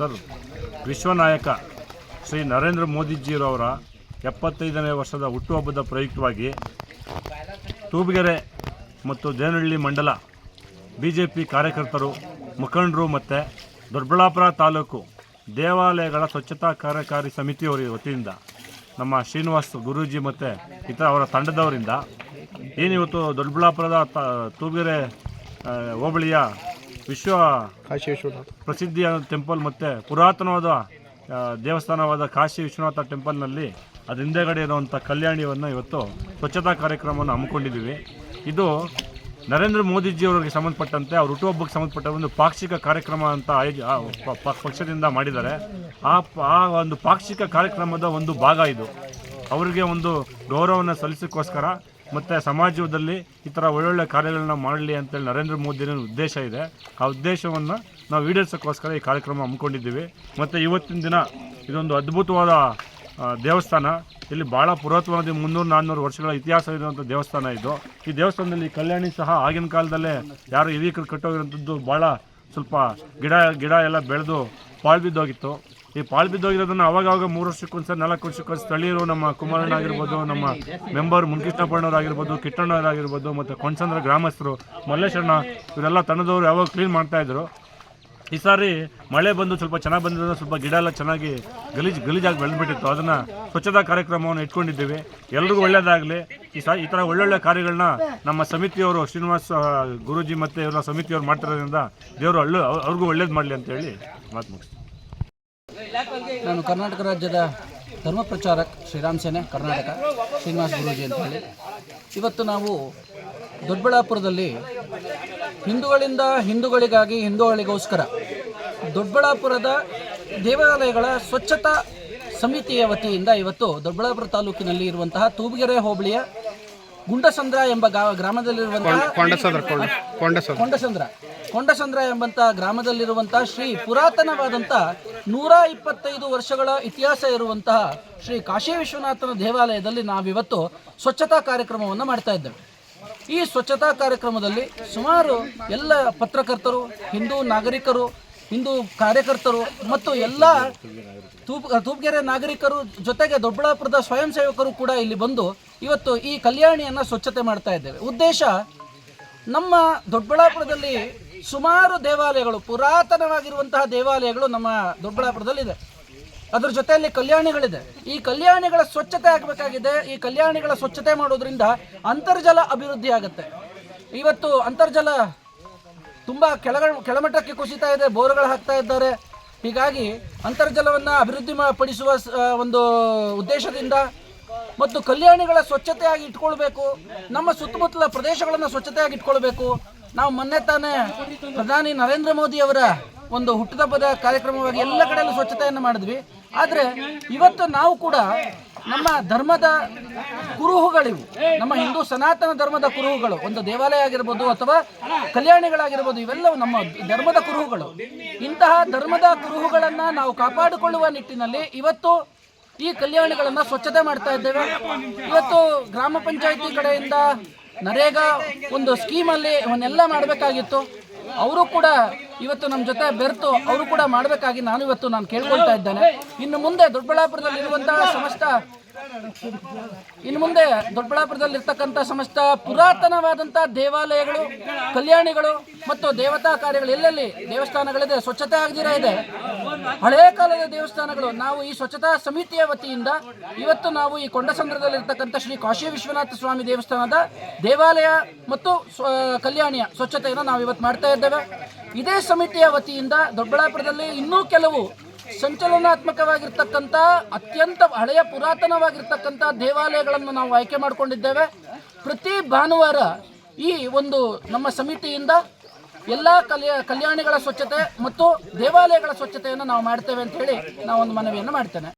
Sir, ವಿಶ್ವನಾಯಕ Shri Narendra ಮೋದಿಜಿಯವರ 75ನೇ ವರ್ಷದ ಹುಟ್ಟುಹಬ್ಬದ ಪ್ರಯುಕ್ತವಾಗಿ ತೂಬಿಗೆರೆ ಮತ್ತು ದೇವನಹಳ್ಳಿ ಮಂಡಲ BJP ಕಾರ್ಯಕರ್ತರು, ಮುಖಂಡರು ಮತ್ತು ದೊಡ್ಡಬಳ್ಳಾಪುರ ತಾಲೂಕು ದೇವಾಲಯಗಳ ಸ್ವಚ್ಛತಾ ಕಾರ್ಯಕಾರಿ ಸಮಿತಿಯವರ ವತಿಯಿಂದ ನಮ್ಮ ಶ್ರೀನಿವಾಸ್ ಗುರೂಜಿ ಮತ್ತು ಇತರ ಅವರ ತಂಡದವರಿಂದ ಏನಿವತ್ತು ದೊಡ್ಡಬಳ್ಳಾಪುರದ ತೂಬಿಗೆರೆ ಹೋಬಳಿಯ ವಿಶ್ವ ಪ್ರಸಿದ್ಧಿಯಾದ ಟೆಂಪಲ್ ಮತ್ತು ಪುರಾತನವಾದ ದೇವಸ್ಥಾನವಾದ ಕಾಶಿ ವಿಶ್ವನಾಥ ಟೆಂಪಲ್ನಲ್ಲಿ ಅದು ಹಿಂದೆಗಡೆ ಇರುವಂಥ ಕಲ್ಯಾಣಿಯನ್ನು ಇವತ್ತು ಸ್ವಚ್ಛತಾ ಕಾರ್ಯಕ್ರಮವನ್ನು ಹಮ್ಮಿಕೊಂಡಿದ್ದೀವಿ. ಇದು ನರೇಂದ್ರ ಮೋದಿಜಿಯವರಿಗೆ ಸಂಬಂಧಪಟ್ಟಂತೆ ಅವ್ರ ಹುಟ್ಟುಹಬ್ಬಕ್ಕೆ ಸಂಬಂಧಪಟ್ಟ ಒಂದು ಪಾಕ್ಷಿಕ ಕಾರ್ಯಕ್ರಮ ಅಂತ ಪಕ್ಷದಿಂದ ಮಾಡಿದ್ದಾರೆ. ಆ ಒಂದು ಪಾಕ್ಷಿಕ ಕಾರ್ಯಕ್ರಮದ ಒಂದು ಭಾಗ ಇದು. ಅವರಿಗೆ ಒಂದು ಗೌರವವನ್ನು ಸಲ್ಲಿಸೋಕ್ಕೋಸ್ಕರ ಮತ್ತು ಸಮಾಜದಲ್ಲಿ ಈ ಥರ ಒಳ್ಳೊಳ್ಳೆ ಕಾರ್ಯಗಳನ್ನ ಮಾಡಲಿ ಅಂತೇಳಿ ನರೇಂದ್ರ ಮೋದಿಯ ಉದ್ದೇಶ ಇದೆ. ಆ ಉದ್ದೇಶವನ್ನು ನಾವು ಈಡೇರಿಸೋಕ್ಕೋಸ್ಕರ ಈ ಕಾರ್ಯಕ್ರಮ ಹಮ್ಮಿಕೊಂಡಿದ್ದೀವಿ. ಮತ್ತು ಇವತ್ತಿನ ದಿನ ಇದೊಂದು ಅದ್ಭುತವಾದ ದೇವಸ್ಥಾನ. ಇಲ್ಲಿ ಭಾಳ ಪುರಾತನವಾದ 300-400 ವರ್ಷಗಳ ಇತಿಹಾಸ ಇರುವಂಥ ದೇವಸ್ಥಾನ ಇದು. ಈ ದೇವಸ್ಥಾನದಲ್ಲಿ ಕಲ್ಯಾಣಿ ಸಹ ಆಗಿನ ಕಾಲದಲ್ಲೇ ಯಾರು ಹಿರಿಯರು ಕಟ್ಟೋಗಿರೋಂಥದ್ದು ಭಾಳ ಸ್ವಲ್ಪ ಗಿಡ ಎಲ್ಲ ಬೆಳೆದು ಪಾಳು ಬಿದ್ದೋಗಿತ್ತು. ಈ ಪಾಳು ಬಿದ್ದೋಗಿರೋದನ್ನು ಅವಾಗವಾಗ 3 ವರ್ಷಕ್ಕೊಂದ್ಸರಿ 4 ವರ್ಷಕ್ಕೊಂದು ಸ್ಥಳೀಯರು, ನಮ್ಮ ಕುಮಾರಣ್ಣ ಆಗಿರ್ಬೋದು, ನಮ್ಮ ಮೆಂಬರ್ ಮುನ್ಕೃಷ್ಣಪ್ಪಣ್ಣವರಾಗಿರ್ಬೋದು, ಕಿಟ್ಟಣ್ಣವರಾಗಿರ್ಬೋದು, ಮತ್ತು ಕೊಂಡಸಂದ್ರ ಗ್ರಾಮಸ್ಥರು, ಮಲ್ಲೇಶಣ್ಣ, ಇವರೆಲ್ಲ ತಂಡದವರು ಯಾವಾಗ ಕ್ಲೀನ್ ಮಾಡ್ತಾಯಿದ್ರು. ಈ ಸಾರಿ ಮಳೆ ಬಂದು ಸ್ವಲ್ಪ ಚೆನ್ನಾಗಿ ಬಂದಿರೋದು, ಸ್ವಲ್ಪ ಗಿಡ ಎಲ್ಲ ಚೆನ್ನಾಗಿ ಗಲೀಜಾಗಿ ಬೆಳೆದ್ಬಿಟ್ಟಿತ್ತು. ಅದನ್ನು ಸ್ವಚ್ಛತಾ ಕಾರ್ಯಕ್ರಮವನ್ನು ಇಟ್ಕೊಂಡಿದ್ದೀವಿ. ಎಲ್ರಿಗೂ ಒಳ್ಳೆಯದಾಗಲಿ. ಈ ಥರ ಒಳ್ಳೊಳ್ಳೆ ಕಾರ್ಯಗಳನ್ನ ನಮ್ಮ ಸಮಿತಿಯವರು ಶ್ರೀನಿವಾಸ್ ಗುರೂಜಿ ಮತ್ತು ಇವರ ಸಮಿತಿಯವರು ಮಾಡ್ತಿರೋದ್ರಿಂದ ದೇವರು ಅವ್ರಿಗೂ ಒಳ್ಳೇದು ಮಾಡಲಿ ಅಂತೇಳಿ ಮಾತು ಮುಗಿಸ್ತೀನಿ. ನಾನು ಕರ್ನಾಟಕ ರಾಜ್ಯದ ಧರ್ಮ ಪ್ರಚಾರಕ ಶ್ರೀರಾಮ್ ಸೇನೆ ಕರ್ನಾಟಕ ಶ್ರೀನಿವಾಸ್ ಗುರೂಜಿ ಅಂತ ಹೇಳಿ. ಇವತ್ತು ನಾವು ದೊಡ್ಡಬಳ್ಳಾಪುರದಲ್ಲಿ ಹಿಂದೂಗಳಿಂದ ಹಿಂದೂಗಳಿಗಾಗಿ ಹಿಂದೂಗಳಿಗೋಸ್ಕರ ದೊಡ್ಡಬಳ್ಳಾಪುರದ ದೇವಾಲಯಗಳ ಸ್ವಚ್ಛತಾ ಸಮಿತಿಯ ವತಿಯಿಂದ ಇವತ್ತು ದೊಡ್ಡಬಳ್ಳಾಪುರ ತಾಲೂಕಿನಲ್ಲಿ ಇರುವಂತಹ ತೂಬಿಗೆರೆ ಹೋಬಳಿಯ ಗುಂಡಸಂದ್ರ ಎಂಬ ಗ್ರಾಮದಲ್ಲಿರುವಂತಹ ಕೊಂಡಸಂದ್ರ ಎಂಬಂಥ ಗ್ರಾಮದಲ್ಲಿರುವಂತಹ ಶ್ರೀ ಪುರಾತನವಾದಂಥ 125 ವರ್ಷಗಳ ಇತಿಹಾಸ ಇರುವಂತಹ ಶ್ರೀ ಕಾಶಿ ವಿಶ್ವನಾಥನ ದೇವಾಲಯದಲ್ಲಿ ನಾವಿವತ್ತು ಸ್ವಚ್ಛತಾ ಕಾರ್ಯಕ್ರಮವನ್ನು ಮಾಡ್ತಾ ಇದ್ದೇವೆ. ಈ ಸ್ವಚ್ಛತಾ ಕಾರ್ಯಕ್ರಮದಲ್ಲಿ ಸುಮಾರು ಎಲ್ಲ ಪತ್ರಕರ್ತರು, ಹಿಂದೂ ನಾಗರಿಕರು, ಹಿಂದೂ ಕಾರ್ಯಕರ್ತರು ಮತ್ತು ಎಲ್ಲ ತೂಬಿಗೆರೆ ನಾಗರಿಕರು ಜೊತೆಗೆ ದೊಡ್ಡಬಳ್ಳಾಪುರದ ಸ್ವಯಂ ಸೇವಕರು ಕೂಡ ಇಲ್ಲಿ ಬಂದು ಇವತ್ತು ಈ ಕಲ್ಯಾಣಿಯನ್ನು ಸ್ವಚ್ಛತೆ ಮಾಡ್ತಾ ಇದ್ದೇವೆ. ಉದ್ದೇಶ, ನಮ್ಮ ದೊಡ್ಡಬಳ್ಳಾಪುರದಲ್ಲಿ ಸುಮಾರು ದೇವಾಲಯಗಳು, ಪುರಾತನವಾಗಿರುವಂತಹ ದೇವಾಲಯಗಳು ನಮ್ಮ ದೊಡ್ಡಬಳ್ಳಾಪುರದಲ್ಲಿದೆ. ಅದರ ಜೊತೆಯಲ್ಲಿ ಕಲ್ಯಾಣಿಗಳಿದೆ. ಈ ಕಲ್ಯಾಣಿಗಳ ಸ್ವಚ್ಛತೆ ಆಗಬೇಕಾಗಿದೆ. ಈ ಕಲ್ಯಾಣಿಗಳ ಸ್ವಚ್ಛತೆ ಮಾಡೋದ್ರಿಂದ ಅಂತರ್ಜಲ ಅಭಿವೃದ್ಧಿ ಆಗುತ್ತೆ. ಇವತ್ತು ಅಂತರ್ಜಲ ತುಂಬ ಕೆಳಮಟ್ಟಕ್ಕೆ ಕುಸಿತಾ ಇದೆ, ಬೋರ್ಗಳು ಹಾಕ್ತಾ ಇದ್ದಾರೆ. ಹೀಗಾಗಿ ಅಂತರ್ಜಲವನ್ನು ಅಭಿವೃದ್ಧಿ ಪಡಿಸುವ ಒಂದು ಉದ್ದೇಶದಿಂದ ಮತ್ತು ಕಲ್ಯಾಣಿಗಳ ಸ್ವಚ್ಛತೆಯಾಗಿ ಇಟ್ಕೊಳ್ಬೇಕು, ನಮ್ಮ ಸುತ್ತಮುತ್ತಲ ಪ್ರದೇಶಗಳನ್ನು ಸ್ವಚ್ಛತೆಯಾಗಿ ಇಟ್ಕೊಳ್ಬೇಕು. ನಾವು ಮೊನ್ನೆ ತಾನೇ ಪ್ರಧಾನಿ ನರೇಂದ್ರ ಮೋದಿಯವರ ಒಂದು ಹುಟ್ಟುಹಬ್ಬದ ಕಾರ್ಯಕ್ರಮವಾಗಿ ಎಲ್ಲ ಕಡೆಯಲ್ಲೂ ಸ್ವಚ್ಛತೆಯನ್ನು ಮಾಡಿದ್ವಿ. ಆದರೆ ಇವತ್ತು ನಾವು ಕೂಡ ನಮ್ಮ ಧರ್ಮದ ಕುರುಹುಗಳಿವು, ನಮ್ಮ ಹಿಂದೂ ಸನಾತನ ಧರ್ಮದ ಕುರುಹುಗಳು, ಒಂದು ದೇವಾಲಯ ಆಗಿರ್ಬೋದು ಅಥವಾ ಕಲ್ಯಾಣಿಗಳಾಗಿರ್ಬೋದು, ಇವೆಲ್ಲವೂ ನಮ್ಮ ಧರ್ಮದ ಕುರುಹುಗಳು. ಇಂತಹ ಧರ್ಮದ ಕುರುಹುಗಳನ್ನು ನಾವು ಕಾಪಾಡಿಕೊಳ್ಳುವ ನಿಟ್ಟಿನಲ್ಲಿ ಇವತ್ತು ಈ ಕಲ್ಯಾಣಿಗಳನ್ನು ಸ್ವಚ್ಛತೆ ಮಾಡ್ತಾ ಇದ್ದೇವೆ. ಇವತ್ತು ಗ್ರಾಮ ಪಂಚಾಯಿತಿ ಕಡೆಯಿಂದ ನರೇಗಾ ಒಂದು ಸ್ಕೀಮಲ್ಲಿ ಅವನ್ನೆಲ್ಲ ಮಾಡಬೇಕಾಗಿತ್ತು. ಅವರು ಕೂಡ ಇವತ್ತು ನಮ್ಮ ಜೊತೆ ಬೆರೆತು ಅವರು ಕೂಡ ಮಾಡಬೇಕಾಗಿ ನಾನು ಕೇಳ್ಕೊಳ್ತಾ ಇದ್ದೇನೆ. ಇನ್ನು ಮುಂದೆ ದೊಡ್ಡಬಳ್ಳಾಪುರದಲ್ಲಿರ್ತಕ್ಕಂಥ ಸಮಸ್ತ ಪುರಾತನವಾದಂಥ ದೇವಾಲಯಗಳು, ಕಲ್ಯಾಣಿಗಳು ಮತ್ತು ದೇವತಾ ಕಾರ್ಯಗಳು ಎಲ್ಲೆಲ್ಲಿ ದೇವಸ್ಥಾನಗಳಿದೆ, ಸ್ವಚ್ಛತೆ ಆಗದಿರೋ ಇದೆ, ಹಳೆಯ ಕಾಲದ ದೇವಸ್ಥಾನಗಳು, ನಾವು ಈ ಸ್ವಚ್ಛತಾ ಸಮಿತಿಯ ವತಿಯಿಂದ ಇವತ್ತು ನಾವು ಈ ಕೊಂಡಸಂದ್ರದಲ್ಲಿರ್ತಕ್ಕಂಥ ಶ್ರೀ ಕಾಶಿ ವಿಶ್ವನಾಥ ಸ್ವಾಮಿ ದೇವಸ್ಥಾನದ ದೇವಾಲಯ ಮತ್ತು ಕಲ್ಯಾಣಿಯ ಸ್ವಚ್ಛತೆಯನ್ನು ನಾವು ಇವತ್ತು ಮಾಡ್ತಾ ಇದ್ದೇವೆ. ಇದೇ ಸಮಿತಿಯ ವತಿಯಿಂದ ದೊಡ್ಡಬಳ್ಳಾಪುರದಲ್ಲಿ ಇನ್ನೂ ಕೆಲವು ಸಂಚಲನಾತ್ಮಕವಾಗಿರ್ತಕ್ಕಂಥ ಅತ್ಯಂತ ಹಳೆಯ ಪುರಾತನವಾಗಿರ್ತಕ್ಕಂಥ ದೇವಾಲಯಗಳನ್ನು ನಾವು ಆಯ್ಕೆ ಮಾಡಿಕೊಂಡಿದ್ದೇವೆ. ಪ್ರತಿ ಭಾನುವಾರ ಈ ಒಂದು ನಮ್ಮ ಸಮಿತಿಯಿಂದ ಎಲ್ಲ ಕಲ್ಯಾಣಿಗಳ ಸ್ವಚ್ಛತೆ ಮತ್ತು ದೇವಾಲಯಗಳ ಸ್ವಚ್ಛತೆಯನ್ನು ನಾವು ಮಾಡ್ತೇವೆ ಅಂತ ಹೇಳಿ ನಾವು ಒಂದು ಮನವಿಯನ್ನು ಮಾಡ್ತೇನೆ.